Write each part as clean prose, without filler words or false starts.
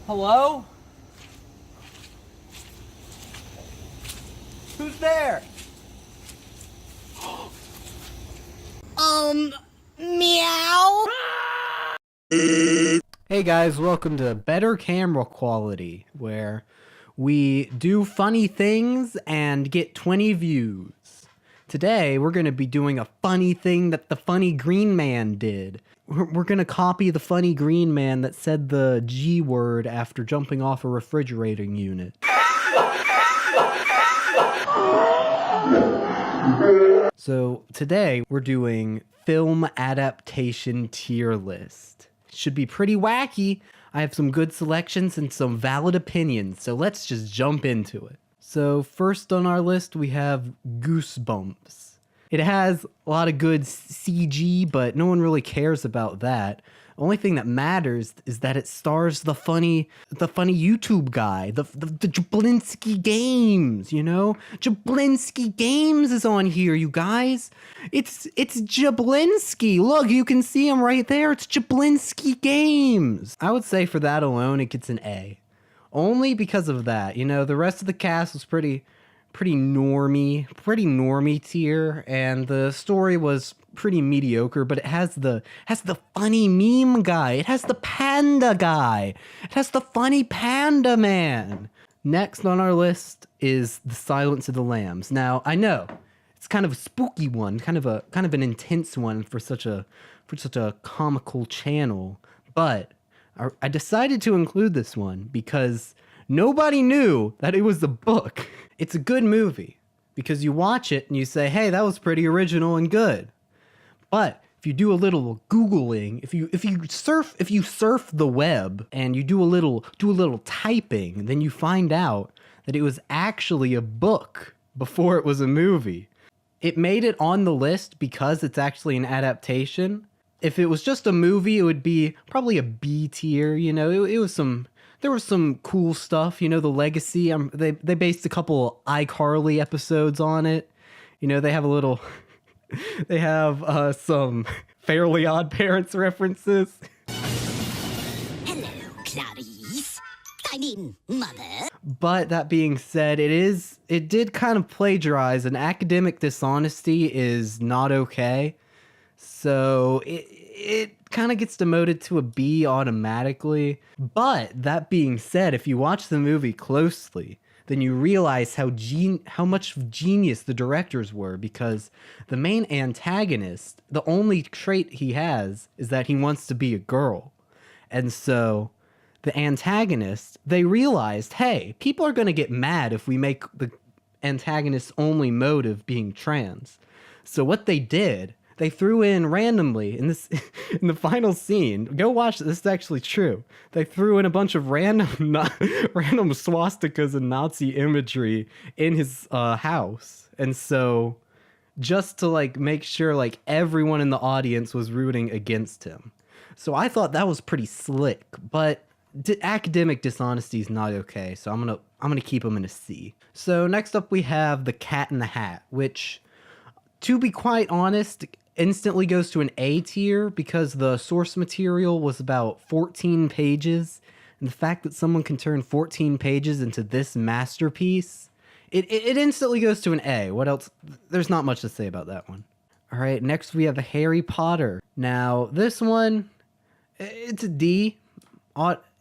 Hello? Who's there? Meow. Hey guys, welcome to Better Camera Quality, where we do funny things and get 20 views. Today, we're going to be doing a funny thing that the funny green man did. We're going to copy the funny green man that said the G word after jumping off a refrigerating unit. So today, we're doing film adaptation tier list. Should be pretty wacky. I have some good selections and some valid opinions, so let's just jump into it. So first on our list, we have Goosebumps. It has a lot of good CG, but no one really cares about that. The only thing that matters is that it stars the funny YouTube guy, the JablinskiGames, you know? JablinskiGames is on here, you guys. It's Jablinski. Look, you can see him right there. It's JablinskiGames. I would say for that alone, it gets an A. Only because of that, you know, the rest of the cast was pretty normie tier, and the story was pretty mediocre, but it has the funny meme guy, it has the panda guy, it has the funny panda man. Next on our list is The Silence of the Lambs. Now, I know it's kind of a spooky one, kind of an intense one for such a comical channel, but I decided to include this one because nobody knew that it was a book. It's a good movie because you watch it and you say, hey, that was pretty original and good. But if you do a little Googling, if you surf the web and you do a little typing, then you find out that it was actually a book before it was a movie. It made it on the list because it's actually an adaptation. If it was just a movie, it would be probably a B tier, you know. There was some cool stuff, you know, the legacy. They based a couple iCarly episodes on it. You know, they have some Fairly Odd Parents references. Hello, Clarice. I mean, Mother. But that being said, it did kind of plagiarize, and academic dishonesty is not okay. So it kind of gets demoted to a B automatically. But that being said, if you watch the movie closely, then you realize how much genius the directors were, because the main antagonist, the only trait he has is that he wants to be a girl. And so the antagonist, they realized, hey, people are going to get mad if we make the antagonist's only motive being trans. So what they did, they threw in randomly in the final scene. Go watch this is actually true. They threw in a bunch of random swastikas and Nazi imagery in his house. And so just to make sure everyone in the audience was rooting against him. So I thought that was pretty slick, but academic dishonesty is not okay. So I'm going to keep him in a C. So next up we have The Cat in the Hat, which, to be quite honest, instantly goes to an A tier because the source material was about 14 pages. And the fact that someone can turn 14 pages into this masterpiece, it instantly goes to an A. What else? There's not much to say about that one. All right, next we have Harry Potter. Now, this one, it's a D.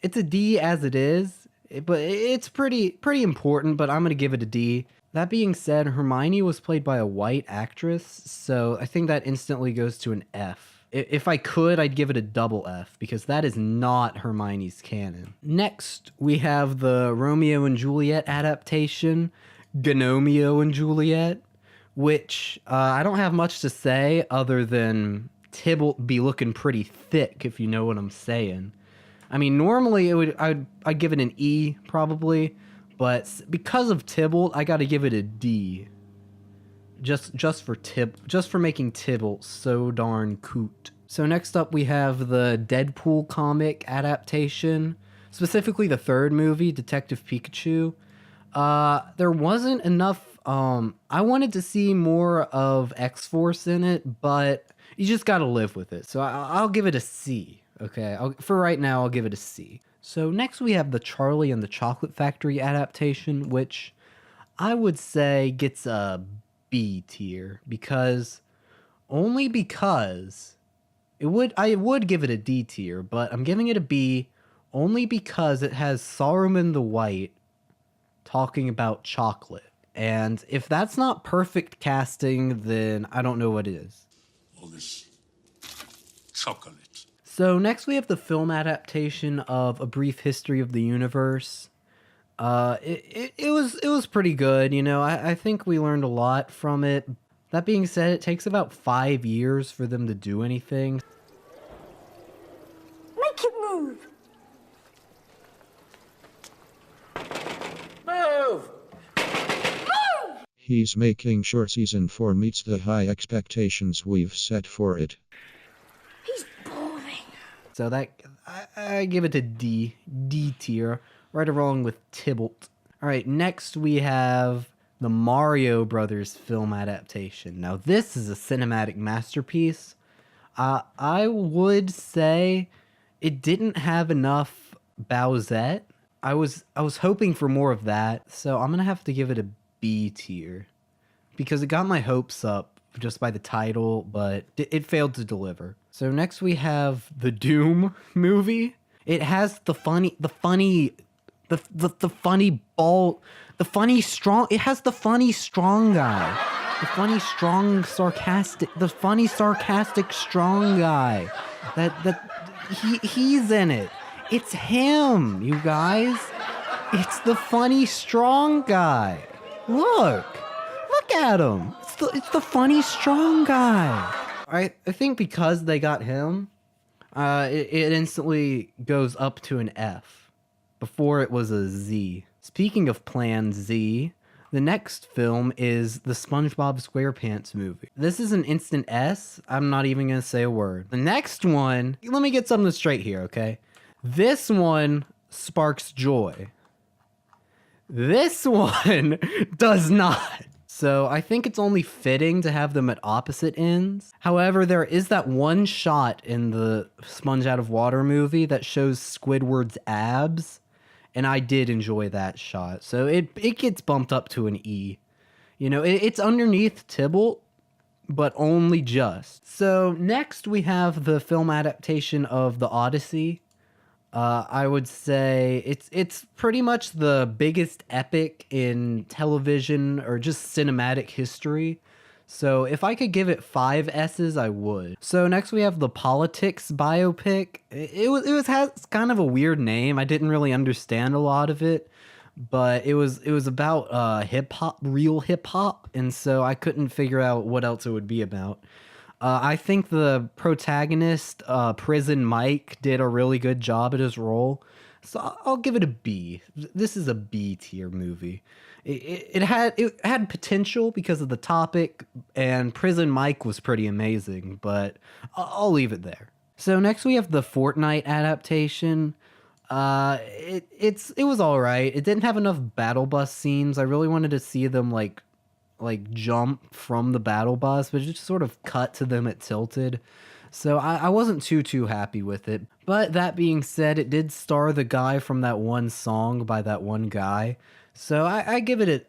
It's a D as it is, but it's pretty important, but I'm going to give it a D. That being said, Hermione was played by a white actress, so I think that instantly goes to an F. If I could, I'd give it a double F, because that is not Hermione's canon. Next, we have the Romeo and Juliet adaptation, Gnomeo and Juliet, which I don't have much to say other than TYBALT be looking pretty thick, if you know what I'm saying. I mean, normally I'd give it an E, probably. But because of TYBALT, I gotta give it a D. Just for making TYBALT so darn coot. So next up we have the Deadpool comic adaptation, specifically the third movie, Detective Pikachu. There wasn't enough. I wanted to see more of X-Force in it, but you just gotta live with it. So I'll give it a C. Okay, for right now, I'll give it a C. So next we have the Charlie and the Chocolate Factory adaptation, which I would say gets a B tier only because I would give it a D tier, but I'm giving it a B only because it has Saruman the White talking about chocolate. And if that's not perfect casting, then I don't know what is. All this chocolate. So next we have the film adaptation of A Brief History of the Universe. It was pretty good, you know. I think we learned a lot from it. That being said, it takes about 5 years for them to do anything. Make it move! Move! He's making sure season 4 meets the high expectations we've set for it. He's boring. So that I give it a D tier, right along with TYBALT. All right, next we have the Mario Brothers film adaptation. Now this is a cinematic masterpiece. I would say it didn't have enough Bowsette. I was hoping for more of that, so I'm gonna have to give it a B tier because it got my hopes up just by the title, but it failed to deliver. So next we have the Doom movie. It has it has the funny strong guy. The funny sarcastic strong guy. He's in it. It's him, you guys. It's the funny strong guy. Look at him. It's the funny strong guy. I think because they got him, it instantly goes up to an F. Before it was a Z. Speaking of Plan Z, the next film is the SpongeBob SquarePants movie. This is an instant S. I'm not even gonna say a word. The next one, let me get something straight here, okay? This one sparks joy. This one does not. So I think it's only fitting to have them at opposite ends. However, there is that one shot in the Sponge Out of Water movie that shows Squidward's abs, and I did enjoy that shot. So it gets bumped up to an E. You know, it's underneath TYBALT, but only just. So next we have the film adaptation of the Odyssey. I would say it's pretty much the biggest epic in television or just cinematic history. So if I could give it 5 S's, I would. So next we have the Politikz biopic. It has kind of a weird name. I didn't really understand a lot of it, but it was about hip hop, real hip hop, and so I couldn't figure out what else it would be about. I think the protagonist, Prison Mike, did a really good job at his role. So I'll give it a B. This is a B tier movie. It had potential because of the topic, and Prison Mike was pretty amazing, but I'll leave it there. So next we have the Fortnite adaptation. It was all right. It didn't have enough battle bus scenes. I really wanted to see them like jump from the battle bus, but it just sort of cut to them at Tilted. So I wasn't too happy with it. But that being said, it did star the guy from that one song by that one guy. So I give it a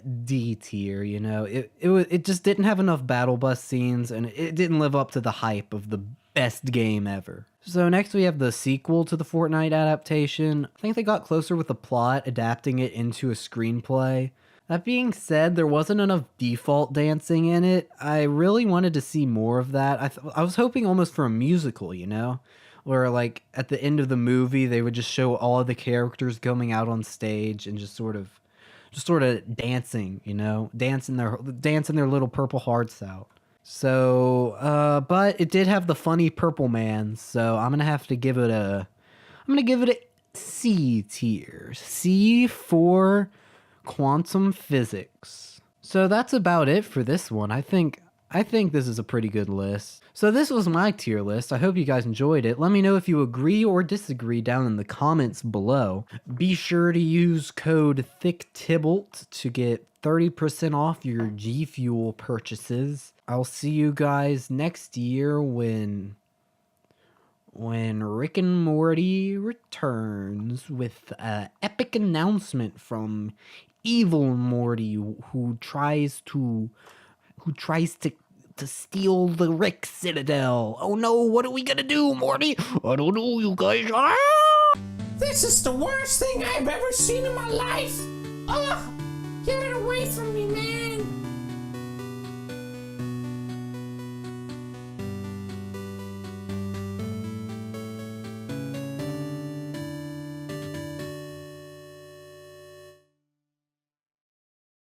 D tier, you know. It just didn't have enough battle bus scenes, and it didn't live up to the hype of the best game ever. So next we have the sequel to the Fortnite adaptation. I think they got closer with the plot, adapting it into a screenplay. That being said, there wasn't enough default dancing in it. I really wanted to see more of that. I was hoping almost for a musical, you know? Where like at the end of the movie, they would just show all of the characters coming out on stage and just sort of dancing, you know? Dancing their little purple hearts out. So, but it did have the funny purple man, so I'm gonna give it a C tier. C for quantum physics. So that's about it for this one. I think this is a pretty good list. So this was my tier list. I hope you guys enjoyed it. Let me know if you agree or disagree down in the comments below. Be sure to use code THICCUMS to get 30% off your G Fuel purchases. I'll see you guys next year when when Rick and Morty returns with an epic announcement from evil Morty, who tries to steal the Rick Citadel. Oh no, what are we gonna do, Morty? I don't know, you guys. Ah! This is the worst thing I've ever seen in my life. Ugh! Get it away from me, man.